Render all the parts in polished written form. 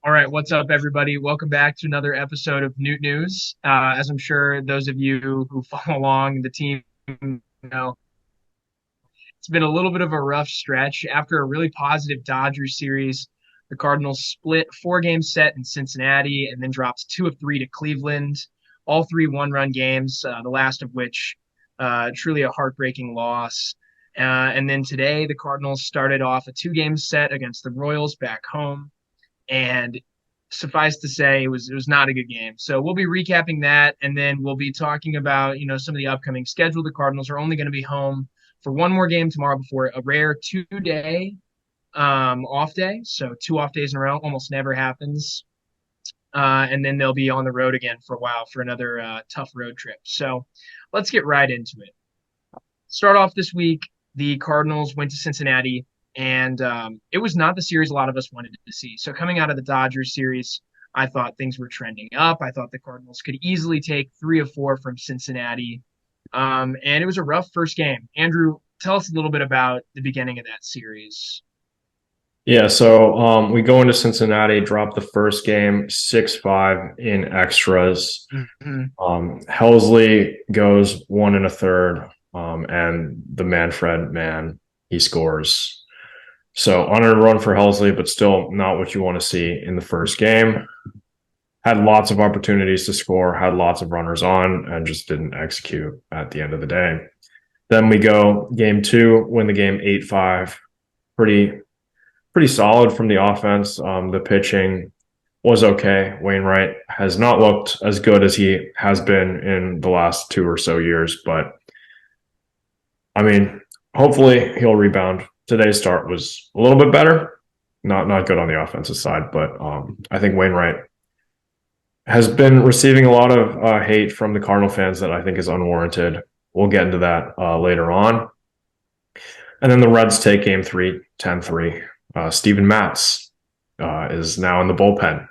All right, what's up, everybody? Welcome back to another episode of Newt News. As I'm sure those of you who follow along the team know, it's been a little bit of a rough stretch. After a really positive Dodgers series, the Cardinals split four-game set in Cincinnati and then dropped two of three to Cleveland. All three one-run games, the last of which truly a heartbreaking loss. And then today, the Cardinals started off a two-game set against the Royals back home. And suffice to say, it was not a good game. So we'll be recapping that, and then we'll be talking about some of the upcoming schedule. The Cardinals are only going to be home for one more game tomorrow before a rare 2 day off day. So two off days in a row almost never happens. And then they'll be on the road again for a while for another tough road trip. So let's get right into it. Start off this week, the Cardinals went to Cincinnati, and it was not the series a lot of us wanted to see. So coming out of the Dodgers series, I thought things were trending up. I thought the Cardinals could easily take three of four from Cincinnati. And it was a rough first game. Andrew, tell us a little bit about the beginning of that series. Yeah, so we go into Cincinnati, drop the first game 6-5 in extras. Mhm. Helsley goes one and a third, and the Manfred man, he scores. So unearned run for Helsley, but still not what you want to see in the first game. Had lots of opportunities to score, had lots of runners on, and just didn't execute at the end of the day. Then we go game two, win the game 8-5. Pretty solid from the offense. The pitching was okay. Wainwright has not looked as good as he has been in the last 2 or so years, but I mean, hopefully he'll rebound. Today's start was a little bit better. Not good on the offensive side, but I think Wainwright has been receiving a lot of hate from the Cardinal fans that I think is unwarranted. We'll get into that later on. And then the Reds take game three, 10-3. Steven Matz is now in the bullpen.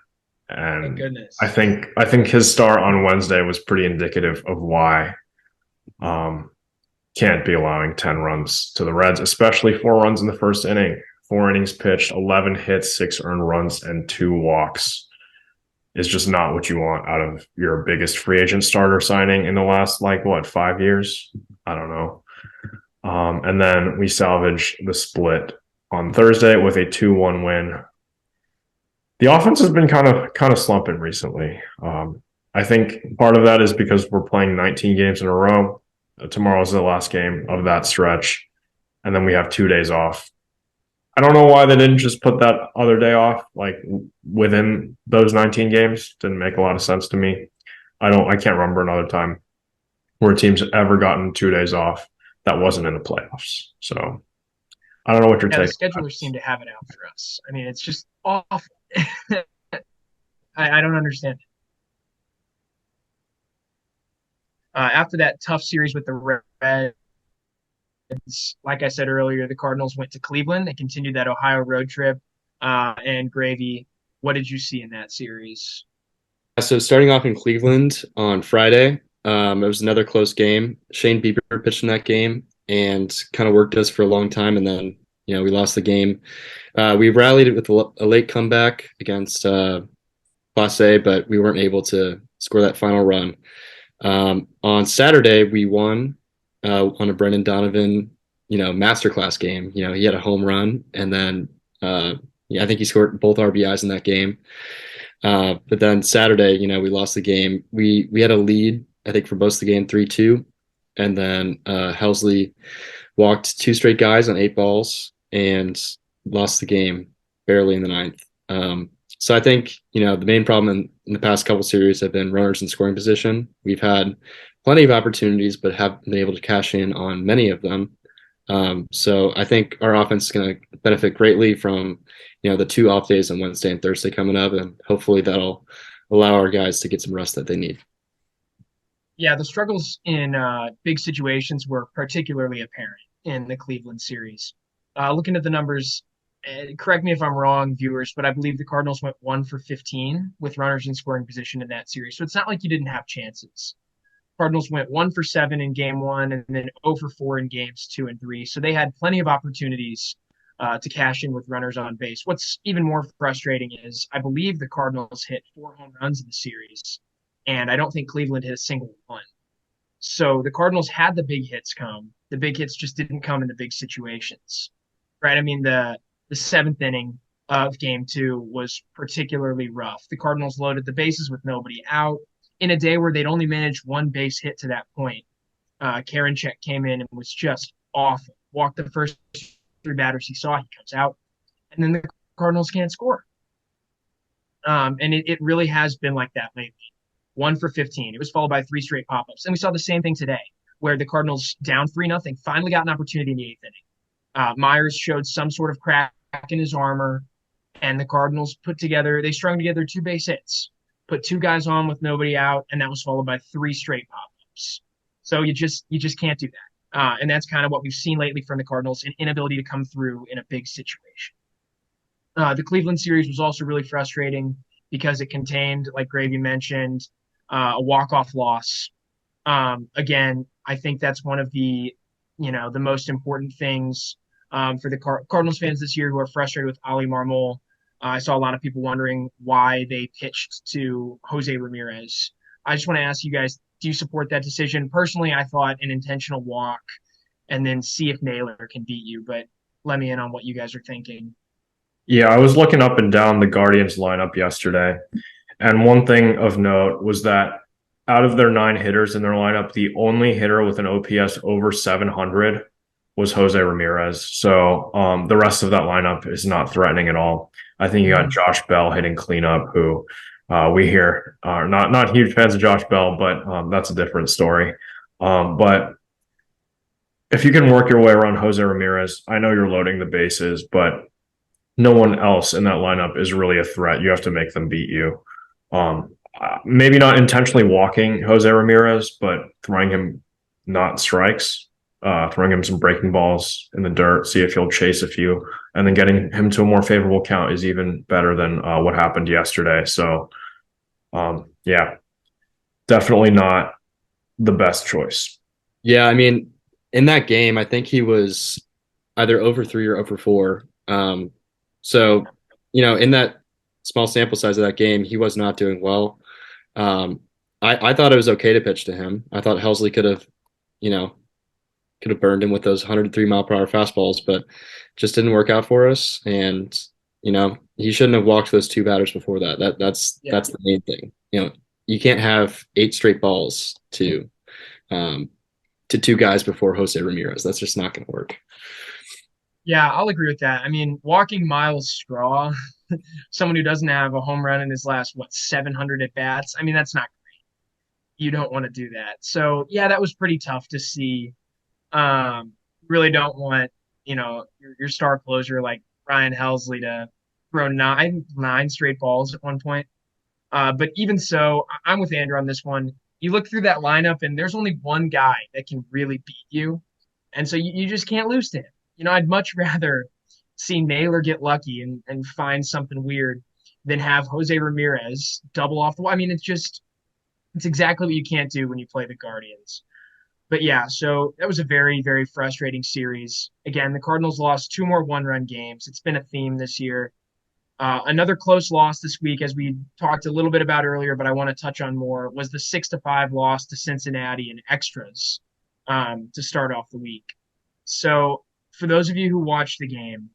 Thank And I goodness. think his start on Wednesday was pretty indicative of why um, can't be allowing 10 runs to the Reds, especially 4 runs in the first inning. 4 innings pitched, 11 hits, 6 earned runs, and 2 walks is just not what you want out of your biggest free agent starter signing in the last, 5 years? I don't know. And then we salvage the split on Thursday with a 2-1 win. The offense has been kind of slumping recently. I think part of that is because we're playing 19 games in a row. Tomorrow's the last game of that stretch, and then we have 2 days off. I don't know why they didn't just put that other day off, like within those 19 games. Didn't make a lot of sense to me. I can't remember another time where a team's ever gotten 2 days off that wasn't in the playoffs. So I don't know what your Yeah, the take on that schedulers seem is. to have it out for us. I mean, it's just awful. I don't understand. After that tough series with the Reds, like I said earlier, the Cardinals went to Cleveland. They continued that Ohio road trip. And Gravy, what did you see in that series? So starting off in Cleveland on Friday, it was another close game. Shane Bieber pitched in that game and kind of worked us for a long time, and then we lost the game. We rallied it with a late comeback against Class A, but we weren't able to score that final run. On Saturday, we won on a Brendan Donovan, masterclass game. He had a home run, and then I think he scored both RBIs in that game. But then Saturday, we lost the game. We had a lead, I think, for most of the game, 3-2, and then Helsley walked two straight guys on 8 balls and lost the game barely in the ninth. So I think the main problem in the past couple series have been runners in scoring position. We've had plenty of opportunities, but haven't been able to cash in on many of them. So I think our offense is going to benefit greatly from the two off days on Wednesday and Thursday coming up, and hopefully that'll allow our guys to get some rest that they need. Yeah, the struggles in big situations were particularly apparent in the Cleveland series. Looking at the numbers, correct me if I'm wrong, viewers, but I believe the Cardinals went 1 for 15 with runners in scoring position in that series. So it's not like you didn't have chances. Cardinals went 1 for 7 in game one and then 0 for 4 in games two and three. So they had plenty of opportunities to cash in with runners on base. What's even more frustrating is I believe the Cardinals hit 4 home runs in the series, and I don't think Cleveland hit a single one. So the Cardinals had the big hits come. The big hits just didn't come in the big situations, right? I mean, the seventh inning of game two was particularly rough. The Cardinals loaded the bases with nobody out in a day where they'd only managed one base hit to that point. Karinchak came in and was just awful. Walked the first three batters he saw. He comes out, and then the Cardinals can't score. And it really has been like that lately. 1 for 15. It was followed by 3 straight pop-ups. And we saw the same thing today, where the Cardinals down 3-0 finally got an opportunity in the eighth inning. Myers showed some sort of crack in his armor, and the Cardinals they strung together 2 base hits, put 2 guys on with nobody out, and that was followed by 3 straight pop-ups. So you just can't do that. And that's kind of what we've seen lately from the Cardinals, an inability to come through in a big situation. The Cleveland series was also really frustrating because it contained, like Gravy mentioned, a walk-off loss. Again, I think that's one of the most important things for the Cardinals fans this year who are frustrated with Ali Marmol. I saw a lot of people wondering why they pitched to Jose Ramirez. I just want to ask you guys, do you support that decision? Personally, I thought an intentional walk and then see if Naylor can beat you, but let me in on what you guys are thinking. Yeah, I was looking up and down the Guardians lineup yesterday, and one thing of note was that out of their 9 hitters in their lineup, the only hitter with an OPS over 700 was Jose Ramirez. So the rest of that lineup is not threatening at all. I think you got Josh Bell hitting cleanup, who we hear are not huge fans of Josh Bell, but that's a different story. But if you can work your way around Jose Ramirez, I know you're loading the bases, but no one else in that lineup is really a threat. You have to make them beat you. Maybe not intentionally walking Jose Ramirez, but throwing him not strikes, throwing him some breaking balls in the dirt, see if he'll chase a few, and then getting him to a more favorable count is even better than what happened yesterday. So, yeah, definitely not the best choice. Yeah, I mean, in that game, I think he was either over 3 or over 4. So, in that small sample size of that game, he was not doing well. I thought it was okay to pitch to him. I thought Helsley could have burned him with those 103-mile-per-hour fastballs, but just didn't work out for us. And he shouldn't have walked those 2 batters before that. That's the main thing. You can't have 8 straight balls to 2 guys before Jose Ramirez. That's just not going to work. Yeah, I'll agree with that. I mean, walking Miles Straw, someone who doesn't have a home run in his last, 700 at bats, I mean, that's not great. You don't want to do that. So, yeah, that was pretty tough to see. Really don't want, your star closer like Ryan Helsley to throw nine straight balls at one point. But even so, I'm with Andrew on this one. You look through that lineup, and there's only one guy that can really beat you. And so you just can't lose to him. I'd much rather see Naylor get lucky and find something weird than have Jose Ramirez double off the wall. I mean, it's exactly what you can't do when you play the Guardians. But yeah, so that was a very, very frustrating series. Again, the Cardinals lost 2 more one-run games. It's been a theme this year. Another close loss this week, as we talked a little bit about earlier, but I want to touch on more, was the 6-5 loss to Cincinnati in extras to start off the week. So for those of you who watched the game,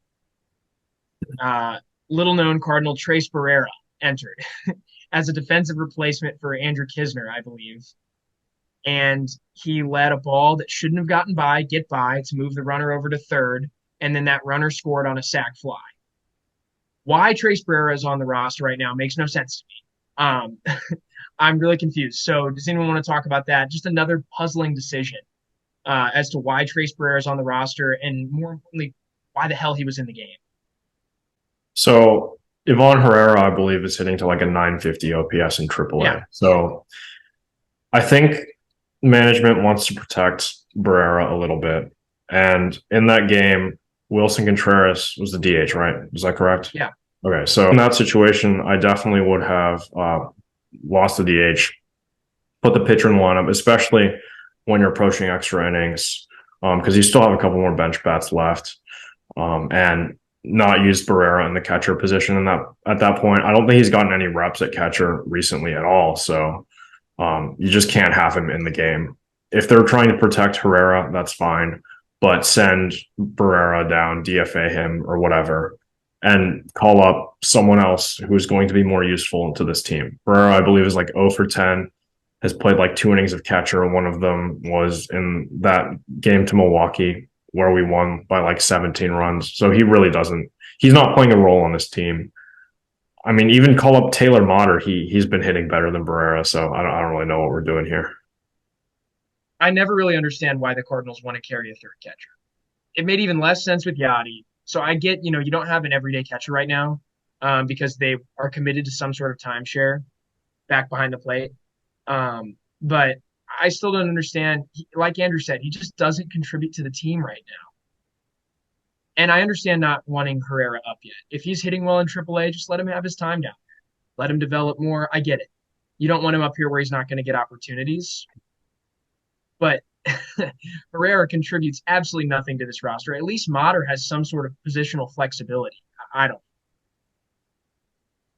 little-known Cardinal Trace Barrera entered as a defensive replacement for Andrew Kisner, I believe. And he let a ball that shouldn't have gotten by get by to move the runner over to third, and then that runner scored on a sac fly. Why Trace Barrera is on the roster right now makes no sense to me. I'm really confused. So does anyone want to talk about that? Just another puzzling decision as to why Trace Barrera is on the roster, and more importantly, why the hell he was in the game. So Ivan Herrera, I believe, is hitting to like a 950 OPS in AAA. Yeah. So I think management wants to protect Barrera a little bit. And in that game, Willson Contreras was the DH, right? Is that correct? Yeah. Okay. So in that situation, I definitely would have lost the DH, put the pitcher in the lineup, especially when you're approaching extra innings, because you still have a couple more bench bats left. and not use Barrera in the catcher position. And that at that point, I don't think he's gotten any reps at catcher recently at all. So you just can't have him in the game. If they're trying to protect Herrera, that's fine, but send Barrera down, DFA him or whatever, and call up someone else who's going to be more useful to this team. Barrera, I believe, is like 0 for 10, has played like 2 innings of catcher. One of them was in that game to Milwaukee where we won by like 17 runs. So he really doesn't, he's not playing a role on this team. I mean, even call up Taylor Motter. He's been hitting better than Barrera, so I don't really know what we're doing here. I never really understand why the Cardinals want to carry a third catcher. It made even less sense with Yachty. So I get, you don't have an everyday catcher right now because they are committed to some sort of timeshare back behind the plate. But I still don't understand. Like Andrew said, he just doesn't contribute to the team right now. And I understand not wanting Herrera up yet. If he's hitting well in AAA, just let him have his time down. Let him develop more. I get it. You don't want him up here where he's not going to get opportunities. But Herrera contributes absolutely nothing to this roster. At least Motter has some sort of positional flexibility. I don't.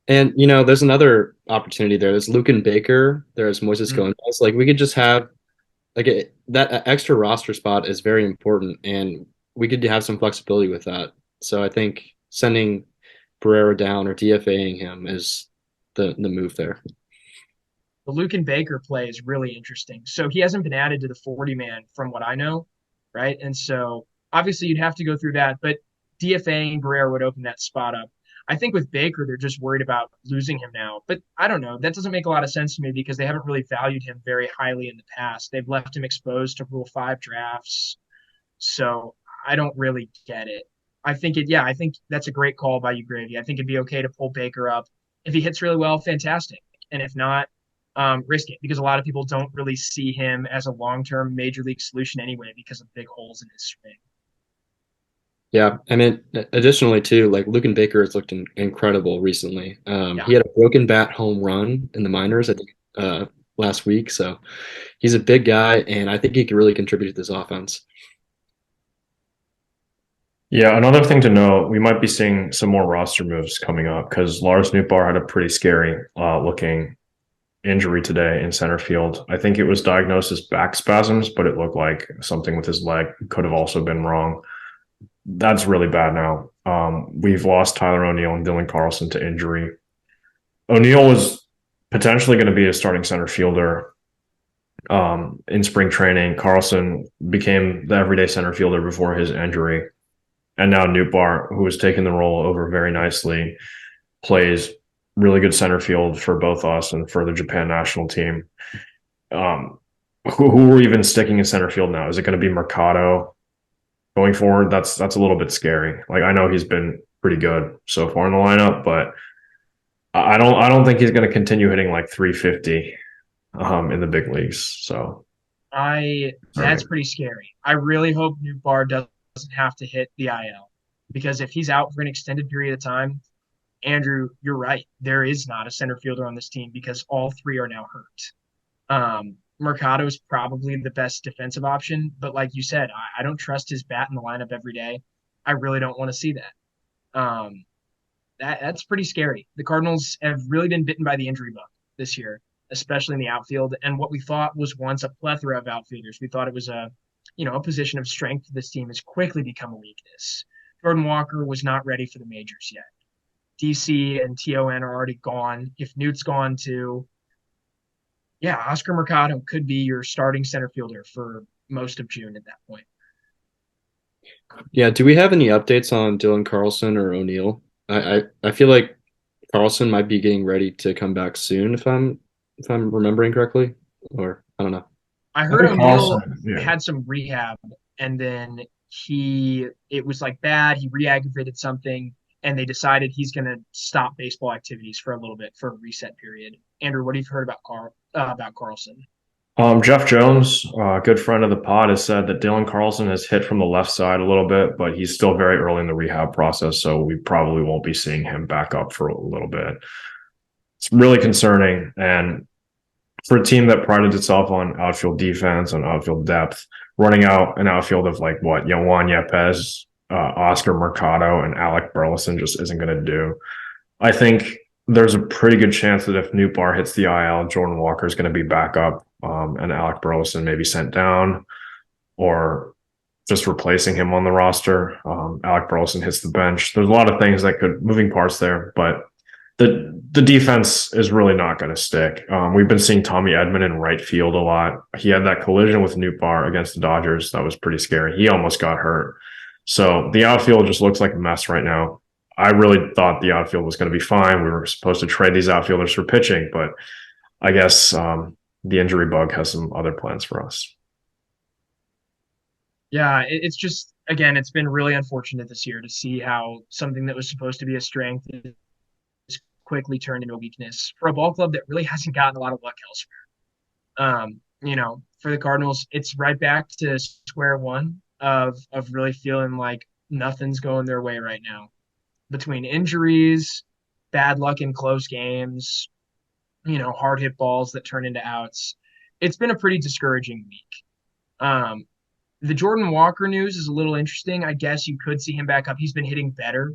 And there's another opportunity there. There's Lucan Baker. There's Moises Gonzalez. Like we could just have that extra roster spot is very important, and we could have some flexibility with that. So I think sending Barrera down or DFAing him is the move there. The Lucan Baker play is really interesting. So he hasn't been added to the 40-man from what I know, right? And so obviously you'd have to go through that, but DFAing Barrera would open that spot up. I think with Baker, they're just worried about losing him now. But I don't know. That doesn't make a lot of sense to me because they haven't really valued him very highly in the past. They've left him exposed to Rule 5 drafts. So I don't really get it. I think that's a great call by you, Gravy. I think it'd be okay to pull Baker up. If he hits really well, fantastic. And if not, risk it because a lot of people don't really see him as a long-term major league solution anyway because of big holes in his swing. Yeah, I mean, additionally too, like Lucan Baker has looked incredible recently. He had a broken bat home run in the minors, I think, last week. So he's a big guy, and I think he can really contribute to this offense. Yeah, another thing to note, we might be seeing some more roster moves coming up because Lars Nootbaar had a pretty scary looking injury today in center field. I think it was diagnosed as back spasms, but it looked like something with his leg could have also been wrong. That's really bad now. We've lost Tyler O'Neill and Dylan Carlson to injury. O'Neill was potentially going to be a starting center fielder in spring training. Carlson became the everyday center fielder before his injury. And now Nootbaar, who has taken the role over very nicely, plays really good center field for both us and for the Japan national team. Who are even sticking in center field now? Is it going to be Mercado going forward? That's a little bit scary. Like I know he's been pretty good so far in the lineup, but I don't think he's going to continue hitting like 350 in the big leagues. So that's pretty scary. I really hope Nootbaar doesn't have to hit the IL because if he's out for an extended period of time, Andrew, you're right. There is not a center fielder on this team because all three are now hurt. Mercado is probably the best defensive option, but like you said, I don't trust his bat in the lineup every day. I really don't want to see that. That's pretty scary. The Cardinals have really been bitten by the injury bug this year, especially in the outfield. And what we thought was once a plethora of outfielders, we thought it was a position of strength for this team has quickly become a weakness. Jordan Walker was not ready for the majors yet. DC and TON are already gone. If Newt's gone too, Oscar Mercado could be your starting center fielder for most of June at that point. Yeah, do we have any updates on Dylan Carlson or O'Neill? I feel like Carlson might be getting ready to come back soon if I'm remembering correctly, or I don't know. I heard O'Neill had some rehab and then it was like bad. He re-aggravated something and they decided he's going to stop baseball activities for a little bit for a reset period. Andrew, what have you heard about Carlson? Jeff Jones, a good friend of the pod, has said that Dylan Carlson has hit from the left side a little bit, but he's still very early in the rehab process, so we probably won't be seeing him back up for a little bit. It's really concerning, and for a team that prided itself on outfield defense and outfield depth, running out an outfield of like Yoan Yepez Oscar Mercado and Alec Burleson just isn't going to do. I think there's a pretty good chance that if Nootbaar hits the IL, Jordan Walker is going to be back up, and Alec Burleson maybe sent down or just replacing him on the roster. Alec Burleson hits the bench. There's a lot of things that could moving parts there, but the defense is really not going to stick. We've been seeing Tommy Edman in right field a lot. He had that collision with Nootbaar against the Dodgers. That was pretty scary. He almost got hurt. So the outfield just looks like a mess right now. I really thought the outfield was going to be fine. We were supposed to trade these outfielders for pitching, but I guess the injury bug has some other plans for us. Yeah, it's just, again, it's been really unfortunate this year to see how something that was supposed to be a strength is quickly turned into a weakness for a ball club that really hasn't gotten a lot of luck elsewhere. For the Cardinals, it's right back to square one of really feeling like nothing's going their way right now. Between injuries, bad luck in close games, hard hit balls that turn into outs. It's been a pretty discouraging week. The Jordan Walker news is a little interesting. I guess you could see him back up. He's been hitting better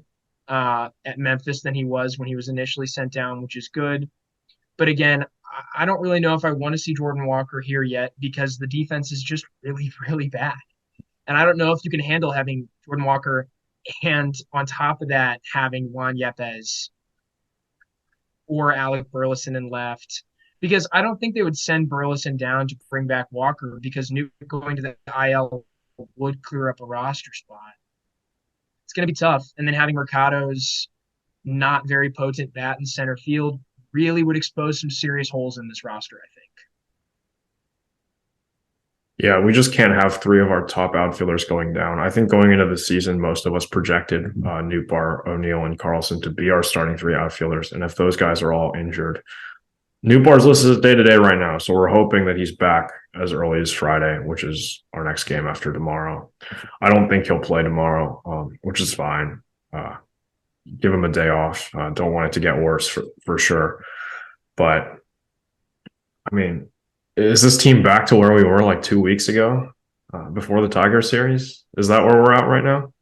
at Memphis than he was when he was initially sent down, which is good. But again, I don't really know if I want to see Jordan Walker here yet because the defense is just really, really bad. And I don't know if you can handle having Jordan Walker and on top of that, having Juan Yepes or Alec Burleson in left. Because I don't think they would send Burleson down to bring back Walker because going to the IL would clear up a roster spot. It's going to be tough. And then having Mercado's not very potent bat in center field really would expose some serious holes in this roster, I think. Yeah, we just can't have three of our top outfielders going down. I think going into the season, most of us projected Nootbaar, O'Neill, and Carlson to be our starting three outfielders. And if those guys are all injured, Nootbaar's listed as day-to-day right now, so we're hoping that he's back as early as Friday, which is our next game after tomorrow. I don't think he'll play tomorrow, which is fine. Give him a day off. Don't want it to get worse for sure. But, I mean, is this team back to where we were like 2 weeks ago before the Tiger series? Is that where we're at right now?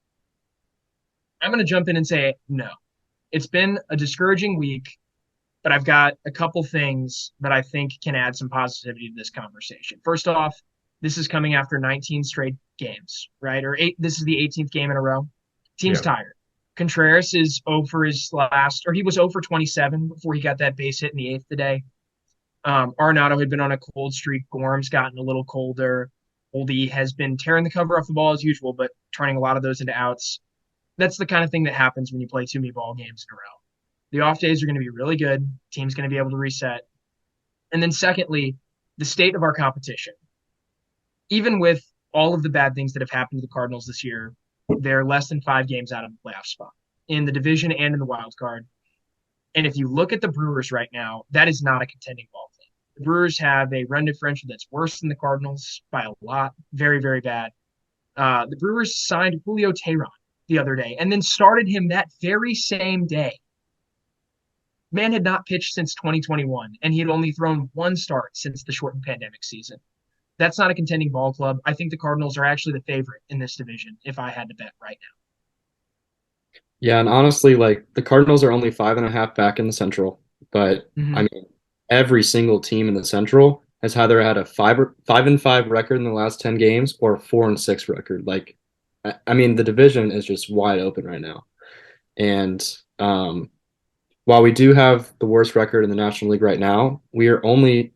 I'm going to jump in and say no. It's been a discouraging week, but I've got a couple things that I think can add some positivity to this conversation. First off, this is coming after 19 straight games, right? This is the 18th game in a row. Team's tired. Contreras is 0 for his last, or he was 0 for 27 before he got that base hit in the 8th today. Arenado had been on a cold streak. Gorm's gotten a little colder. Oldie has been tearing the cover off the ball as usual, but turning a lot of those into outs. That's the kind of thing that happens when you play too many ball games in a row. The off days are going to be really good. Team's going to be able to reset. And then secondly, the state of our competition. Even with all of the bad things that have happened to the Cardinals this year, they're less than 5 games out of the playoff spot in the division and in the wild card. And if you look at the Brewers right now, that is not a contending ball club. The Brewers have a run differential that's worse than the Cardinals by a lot. Very, very bad. The Brewers signed Julio Teheran the other day and then started him that very same day. Man had not pitched since 2021, and he had only thrown 1 start since the shortened pandemic season. That's not a contending ball club. I think the Cardinals are actually the favorite in this division if I had to bet right now. Yeah, and honestly, like the Cardinals are only 5.5 back in the Central, but I mean, every single team in the Central has either had a 5-5 record in the last 10 games or a 4-6 record. Like, I mean, the division is just wide open right now. And while we do have the worst record in the National League right now, we are only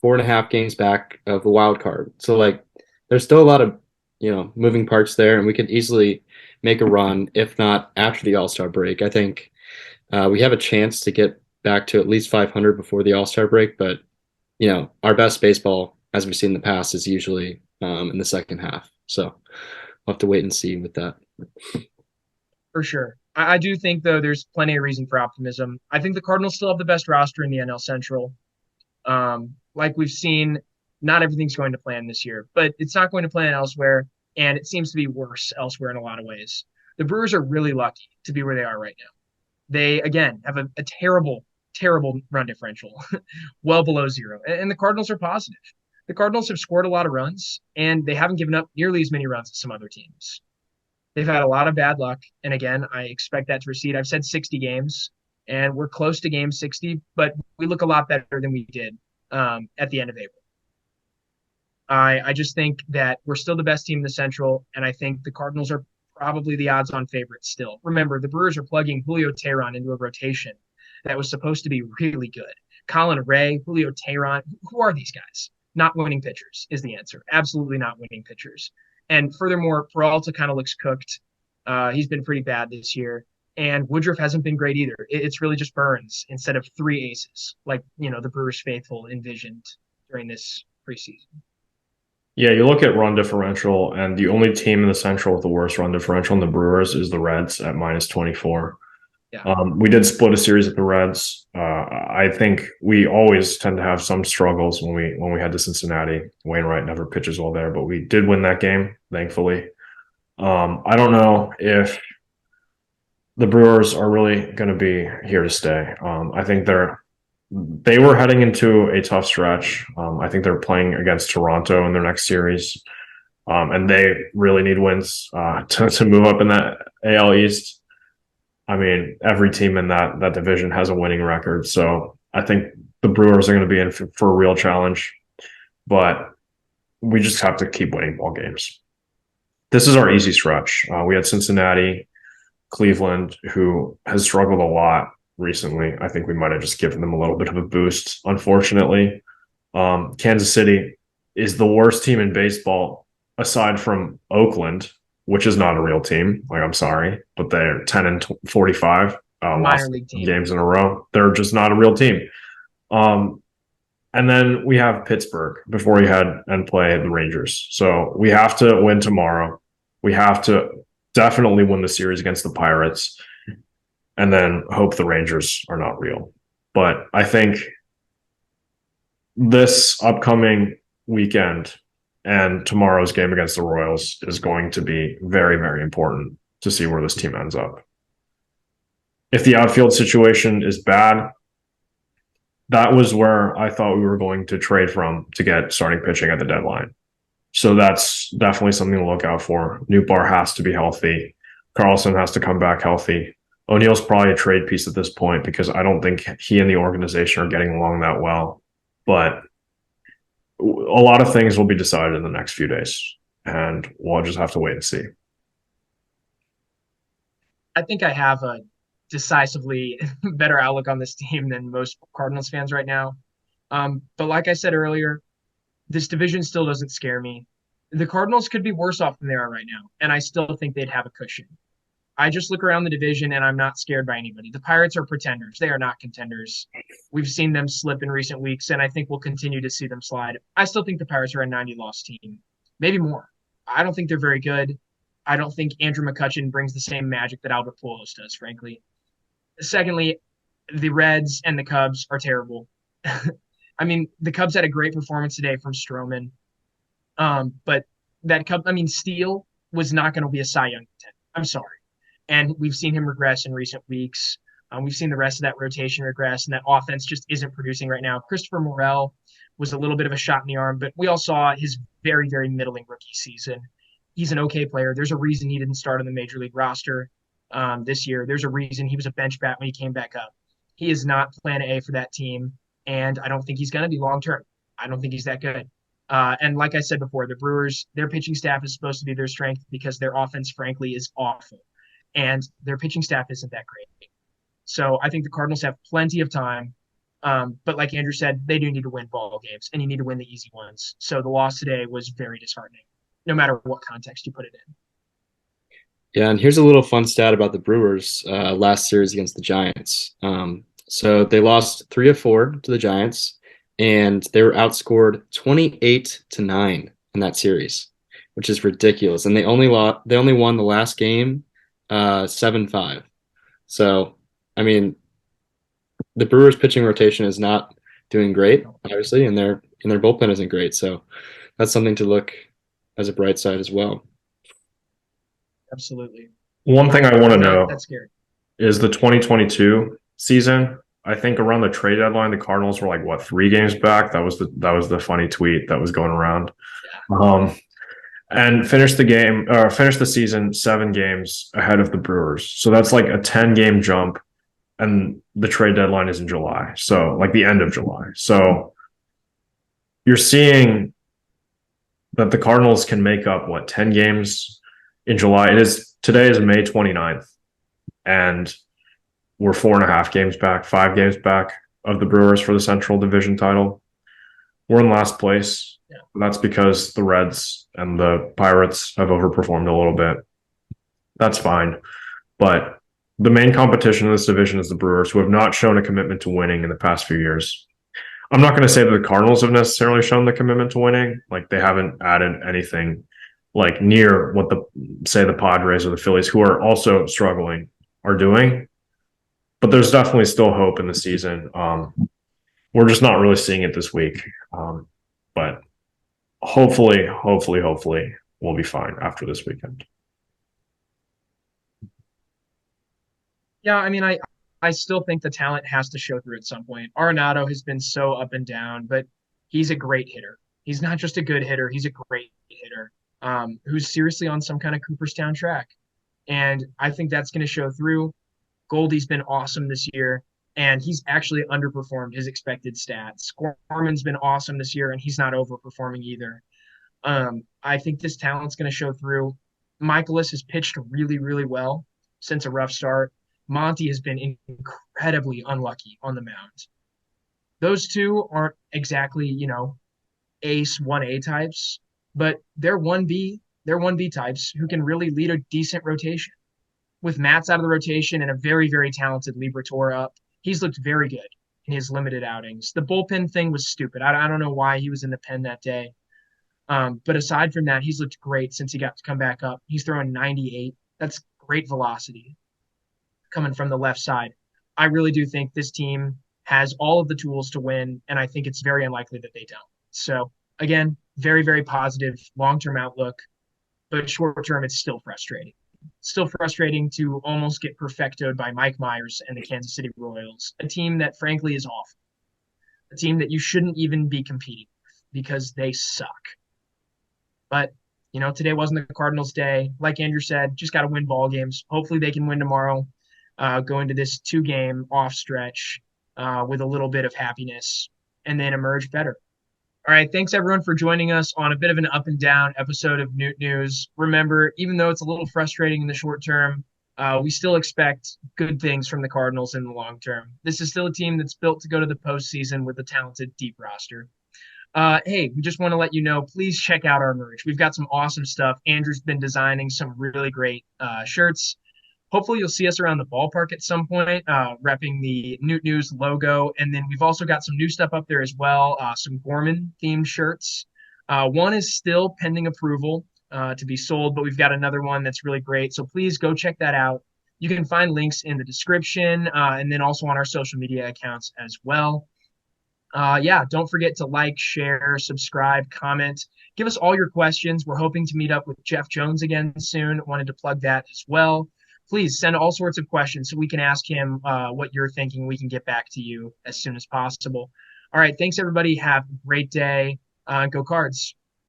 4.5 games back of the wild card. So like, there's still a lot of moving parts there, and we could easily make a run, if not after the All-Star break. I think we have a chance to get back to at least 500 before the All-Star break, but our best baseball, as we've seen in the past, is usually in the second half. So we'll have to wait and see with that. For sure. I do think, though, there's plenty of reason for optimism. I think the Cardinals still have the best roster in the NL Central. Like we've seen, not everything's going to plan this year, but it's not going to plan elsewhere, and it seems to be worse elsewhere in a lot of ways. The Brewers are really lucky to be where they are right now. They, again, have a terrible, terrible run differential, well below 0. And the Cardinals are positive. The Cardinals have scored a lot of runs, and they haven't given up nearly as many runs as some other teams. They've had a lot of bad luck, and again, I expect that to recede. I've said 60 games, and we're close to game 60, but we look a lot better than we did at the end of April. I just think that we're still the best team in the Central, and I think the Cardinals are probably the odds-on favorites still. Remember, the Brewers are plugging Julio Teheran into a rotation that was supposed to be really good. Colin Ray, Julio Teheran, who are these guys? Not winning pitchers is the answer. Absolutely not winning pitchers. And furthermore, Peralta kind of looks cooked. He's been pretty bad this year. And Woodruff hasn't been great either. It's really just Burns instead of three aces, like the Brewers faithful envisioned during this preseason. Yeah, you look at run differential, and the only team in the Central with the worst run differential in the Brewers is the Reds at -24. Yeah. We did split a series with the Reds. I think we always tend to have some struggles when we head to Cincinnati. Wainwright never pitches well there, but we did win that game, thankfully. I don't know if the Brewers are really going to be here to stay. I think they were heading into a tough stretch. I think they're playing against Toronto in their next series, and they really need wins to move up in that AL East. I mean, every team in that division has a winning record, so I think the Brewers are going to be in for a real challenge. But we just have to keep winning ball games. This is our easy stretch. We had Cincinnati, Cleveland, who has struggled a lot recently. I think we might have just given them a little bit of a boost, unfortunately. Kansas City is the worst team in baseball aside from Oakland, which is not a real team. Like, I'm sorry, but they're 10-45, Minor league team. games in a row. They're just not a real team. And then we have Pittsburgh before we head and play the Rangers. So we have to win tomorrow. We have to definitely win the series against the Pirates, and then hope the Rangers are not real. But I think this upcoming weekend and tomorrow's game against the Royals is going to be very, very important to see where this team ends up. If the outfield situation is bad, that was where I thought we were going to trade from to get starting pitching at the deadline. So that's definitely something to look out for. Nootbaar has to be healthy. Carlson has to come back healthy. O'Neill's probably a trade piece at this point because I don't think he and the organization are getting along that well. But a lot of things will be decided in the next few days, and we'll just have to wait and see. I think I have a decisively better outlook on this team than most Cardinals fans right now. But like I said earlier, this division still doesn't scare me. The Cardinals could be worse off than they are right now, and I still think they'd have a cushion. I just look around the division and I'm not scared by anybody. The Pirates are pretenders. They are not contenders. We've seen them slip in recent weeks, and I think we'll continue to see them slide. I still think the Pirates are a 90-loss team, maybe more. I don't think they're very good. I don't think Andrew McCutchen brings the same magic that Albert Pujols does, frankly. Secondly, the Reds and the Cubs are terrible. I mean, the Cubs had a great performance today from Stroman. But Steele was not going to be a Cy Young contender. I'm sorry. And we've seen him regress in recent weeks. We've seen the rest of that rotation regress, and that offense just isn't producing right now. Christopher Morel was a little bit of a shot in the arm, but we all saw his very, very middling rookie season. He's an okay player. There's a reason he didn't start on the major league roster this year. There's a reason he was a bench bat when he came back up. He is not plan A for that team, and I don't think he's going to be long-term. I don't think he's that good. And like I said before, the Brewers, their pitching staff is supposed to be their strength because their offense, frankly, is awful. And their pitching staff isn't that great. So I think the Cardinals have plenty of time. But like Andrew said, they do need to win ball games, and you need to win the easy ones. So the loss today was very disheartening, no matter what context you put it in. Yeah, and here's a little fun stat about the Brewers last series against the Giants. So they lost 3 of 4 to the Giants, and they were outscored 28-9 in that series, which is ridiculous. And they only won the last game 7-5. So, I mean, the Brewers pitching rotation is not doing great, obviously, and their bullpen isn't great. So that's something to look as a bright side as well. Absolutely. One thing I want to know that's scary. Is the 2022 season. I think around the trade deadline, the Cardinals were like 3 games back. That was the funny tweet that was going around. and finished the season 7 games ahead of the Brewers. So that's like a 10-game jump, and the trade deadline is in July. So like the end of July. So you're seeing that the Cardinals can make up 10 games in July. Today is May 29th, and we're 4.5 games back, 5 games back of the Brewers for the Central Division title. We're in last place. Yeah. That's because the Reds and the Pirates have overperformed a little bit. That's fine. But the main competition in this division is the Brewers, who have not shown a commitment to winning in the past few years. I'm not going to say that the Cardinals have necessarily shown the commitment to winning. Like, they haven't added anything like near what the Padres or the Phillies, who are also struggling, are doing. But there's definitely still hope in the season. We're just not really seeing it this week. But hopefully, we'll be fine after this weekend. Yeah, I mean, I still think the talent has to show through at some point. Arenado has been so up and down, but he's a great hitter. He's not just a good hitter, he's a great hitter who's seriously on some kind of Cooperstown track. And I think that's going to show through. Goldie's been awesome this year, and he's actually underperformed his expected stats. Gorman's been awesome this year, and he's not overperforming either. I think this talent's going to show through. Michaelis has pitched really, really well since a rough start. Monty has been incredibly unlucky on the mound. Those two aren't exactly, ace 1A types, but they're 1B types who can really lead a decent rotation. With Matz out of the rotation and a very, very talented Liberatore up, he's looked very good in his limited outings. The bullpen thing was stupid. I don't know why he was in the pen that day. But aside from that, he's looked great since he got to come back up. He's throwing 98. That's great velocity coming from the left side. I really do think this team has all of the tools to win, and I think it's very unlikely that they don't. So, again, very, very positive long-term outlook, but short-term, it's still frustrating. Still frustrating to almost get perfectoed by Mike Myers and the Kansas City Royals, a team that, frankly, is awful. A team that you shouldn't even be competing with because they suck. But today wasn't the Cardinals' day. Like Andrew said, just got to win ball games. Hopefully they can win tomorrow, go into this 2-game off stretch with a little bit of happiness, and then emerge better. All right, thanks everyone for joining us on a bit of an up and down episode of Newt News. Remember, even though it's a little frustrating in the short term, we still expect good things from the Cardinals in the long term. This is still a team that's built to go to the postseason with a talented, deep roster. Hey, we just want to let you know, please check out our merch. We've got some awesome stuff. Andrew's been designing some really great shirts. Hopefully you'll see us around the ballpark at some point, repping the Newt News logo. And then we've also got some new stuff up there as well, some Gorman-themed shirts. One is still pending approval to be sold, but we've got another one that's really great. So please go check that out. You can find links in the description and then also on our social media accounts as well. Don't forget to like, share, subscribe, comment. Give us all your questions. We're hoping to meet up with Jeff Jones again soon. Wanted to plug that as well. Please send all sorts of questions so we can ask him what you're thinking. We can get back to you as soon as possible. All right. Thanks, everybody. Have a great day. Go Cards.